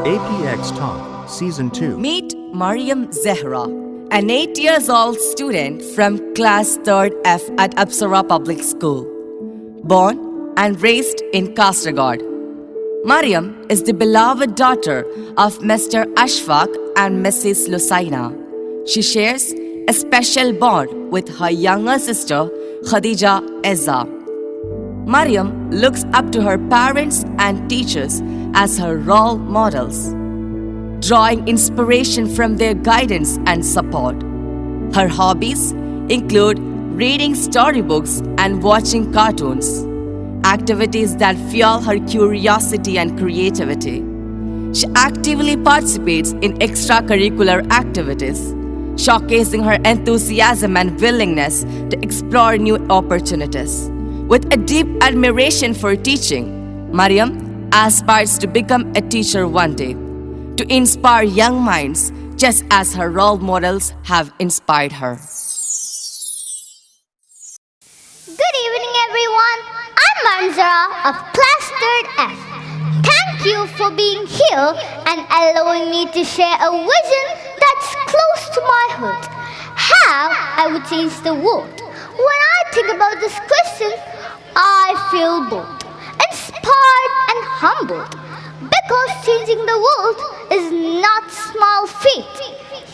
APX Talk Season 2. Meet MARIYAM ZEHRA, an 8 years old student from class 3rd F at Apsara Public School. Born and raised in Kasaragod, MARIYAM is the beloved daughter of Mr. Ashfaq and Mrs. Lusaina. She shares a special bond with her younger sister Khadija Ezza. MARIYAM looks up to her parents and teachers as her role models, drawing inspiration from their guidance and support. Her hobbies include reading storybooks and watching cartoons, activities that fuel her curiosity and creativity. She actively participates in extracurricular activities, showcasing her enthusiasm and willingness to explore new opportunities. With a deep admiration for teaching, MARIYAM aspires to become a teacher one day, to inspire young minds just as her role models have inspired her. Good evening, everyone. I'm Apsara of class 3rd F. Thank you for being here and allowing me to share a vision that's close to my heart. How I would change the world. When I think about this question, I feel both inspired and humbled, because changing the world is not small feat.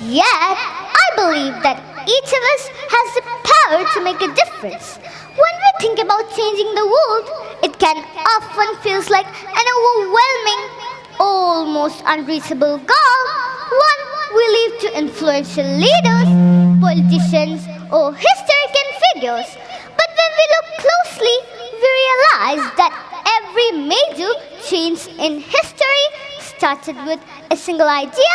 Yet, I believe that each of us has the power to make a difference. When we think about changing the world, it can often feel like an overwhelming, almost unreachable goal, one we leave to influential leaders, politicians, or historical figures. But when we look closely, we realize that every major change in history started with a single idea,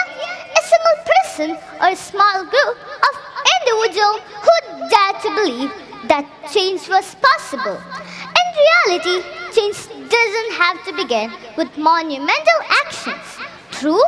a single person, or a small group of individuals who dared to believe that change was possible. In reality, change doesn't have to begin with monumental actions. True,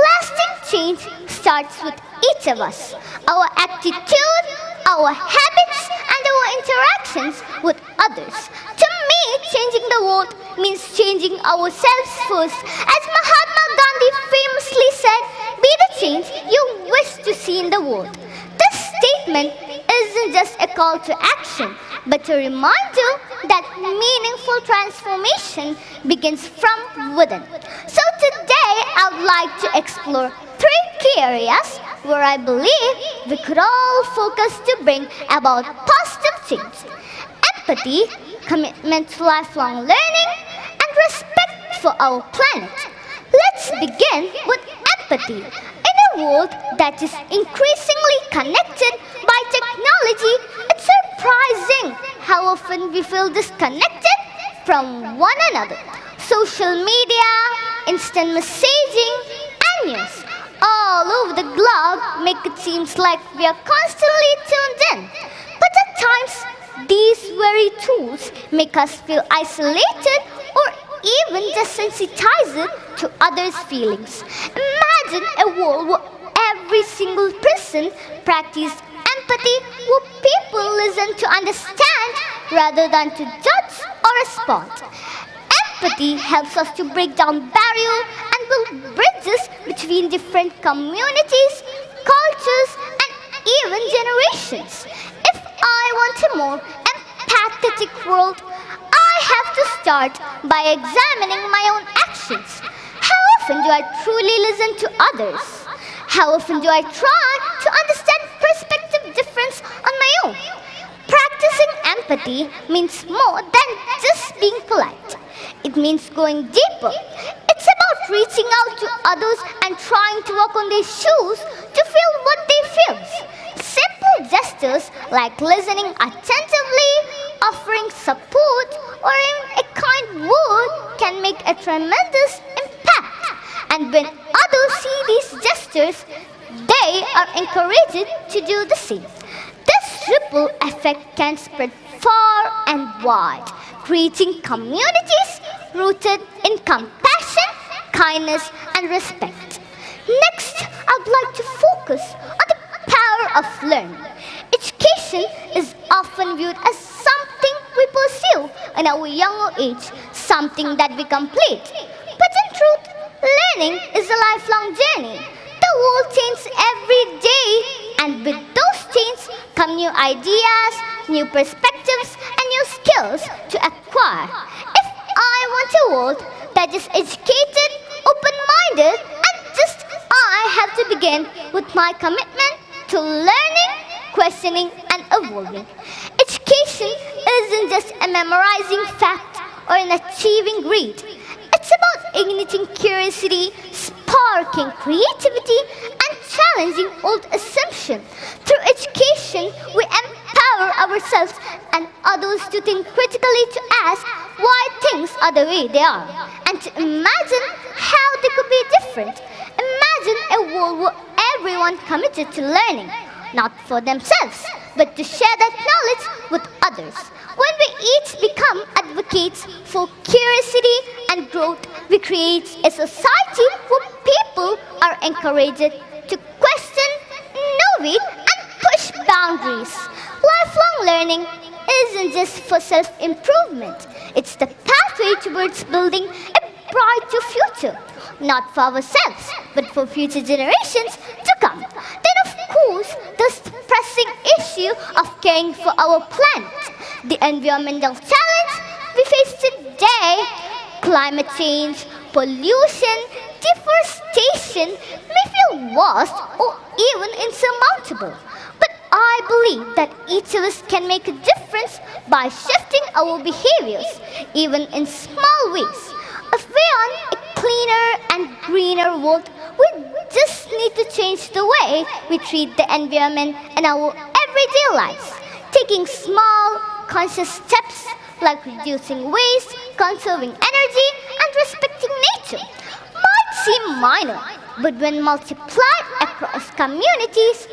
lasting change starts with each of us, our attitude, our habits, and our interactions with others. To me, changing the world means changing ourselves first. As Mahatma Gandhi famously said, "Be the change you wish to see in the world." This statement isn't just a call to action, but a reminder that meaningful transformation begins from within. So today, I would like to explore 3 key areas where I believe we could all focus to bring about positive change: empathy, commitment to lifelong learning, and respect for our planet. Let's begin with empathy. In a world that is increasingly connected by technology, it's surprising how often we feel disconnected from one another. Social media, instant messaging, and news all over the globe make it seem like we are constantly tuned in. But at times, these very tools make us feel isolated or even desensitized to others' feelings. Imagine a world where every single person practiced empathy, where people listen to understand rather than to judge or respond. Empathy helps us to break down barriers and build bridges between different communities, cultures, and even generations. If I want a more empathetic world, I have to start by examining my own actions. How often do I truly listen to others? How often do I try to understand perspective difference on my own? Practicing empathy means more than just being polite. It means going deeper. It's about reaching out to others and trying to walk on their shoes to feel what they feel. Simple gestures like listening attentively, offering support, or even a kind word can make a tremendous impact. And when others see these gestures, they are encouraged to do the same. This ripple effect can spread far and wide, creating communities rooted in compassion, kindness, and respect. Next, I'd like to focus on the power of learning. Education is often viewed as something we pursue in our younger age, something that we complete. But in truth, Learning is a lifelong journey. The world changes every day, and with those changes come new ideas, new perspectives, and new skills to acquire. If I want a world that is educated, open-minded, and just I have to begin with my commitment to learning, questioning, and evolving. Education isn't just a memorizing fact or an achieving grade. It's about igniting curiosity, sparking creativity, and challenging old assumptions. Through education, we empower ourselves and others to think critically, to ask why things are the way they are, and to imagine how they could be different. Imagine a world where everyone committed to learning, not for themselves, but to share that knowledge with others. When we each become advocates for curiosity and growth, we create a society where people are encouraged to question, innovate, and push boundaries. Lifelong learning isn't just for self-improvement. It's the pathway towards building a brighter future, not for ourselves, but for future generations to come. Then, of course, there's the pressing issue of caring for our planet. The environmental challenge we face today, climate change, pollution, deforestation, may feel vast or even insurmountable. But I believe that each of us can make a difference by shifting our behaviors, even in small ways. If we want a cleaner and greener world, we just need to change the way we treat the environment in our everyday lives. Taking small, conscious steps like reducing waste, conserving energy, and respecting nature might seem minor, but when multiplied across communities,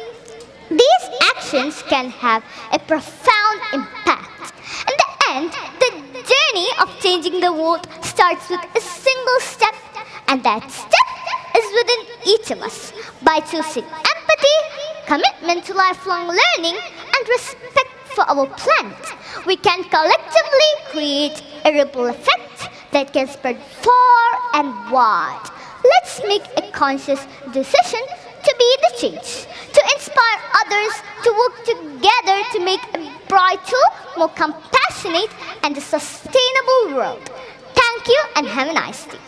these actions can have a profound impact. In the end, the journey of changing the world starts with a single step, and that step is within each of us. By choosing empathy, commitment to lifelong learning, and respect for our planet, we can collectively create a ripple effect that can spread far and wide. Let's make a conscious decision to be the change, to inspire others to work together to make a brighter, more compassionate, and a sustainable world. Thank you and have a nice day.